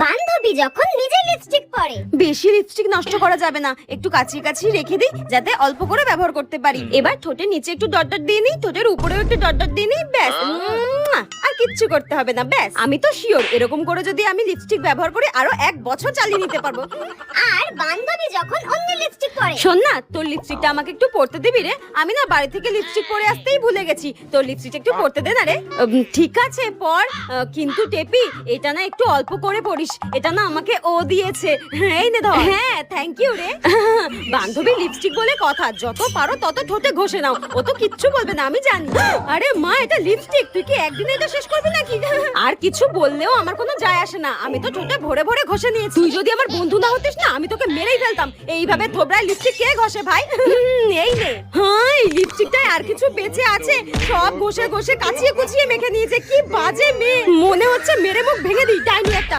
বান্ধবী যখন নিজে লিপস্টিক পরে। বেশি লিপস্টিক নষ্ট করা যাবে না, একটু কাছিয়ে কাছিয়ে রেখে দিই যাতে অল্প করে ব্যবহার করতে পারি। এবার ঠোঁটের নিচে একটু ডট ডট দিয়ে নিই, ঠোঁটের উপরেও একটু ডট ডট দিয়ে নিই, ব্যাস। আর কিচ্ছু করতে হবে না, ব্যাস। আমি তো শিওর এরকম করে যদি আমি লিপস্টিক ব্যবহার করি আরো 1 বছর চালিয়ে নিতে পারবো। আর বান্ধবী যখন অন্য লিপস্টিক পরে। শোন না, তোর লিপস্টিকটা আমাকে একটু পরতে দিবি রে? আমি না বাড়ি থেকে লিপস্টিক পরে আসতেই ভুলে গেছি। তোর লিপস্টিকটা একটু পরতে দে না রে। ঠিক আছে পর, কিন্তু টেপি এটা না একটু অল্প করে পরিস, এটা না আমাকে ও দিয়েছে। এই নে ধর। হ্যাঁ থ্যাংক ইউ রে। বান্ধবী লিপস্টিক বলে কথা, যত পারো তত ঠোঁটে ঘষে নাও, ও তো কিচ্ছু বলবে না আমি জানি। আরে মা এটা লিপস্টিক, তুই কি একদিনে এটা শেষ করবি নাকি? আর কিছু বললেও আমার কোনো যায় আসে না, আমি তো ঠোঁটে ভরে ভরে ঘষে নিয়েছি। তুই যদি আমার বন্ধু না হতিস না আমি তোকে মেরেই ফেলতাম। এইভাবে থোবরায় লিপস্টিক কে ঘষে ভাই? এই নে। হ্যাঁ এই লিপস্টিকটায় আর কিছু বেঁচে আছে, সব ঘষে ঘষে কাচিয়ে কুচিয়ে মেখে নিয়েছে। কি বাজে মেয়ে, মনে হচ্ছে মেরে মুখ ভেঙে দিই। ডাইনি একটা।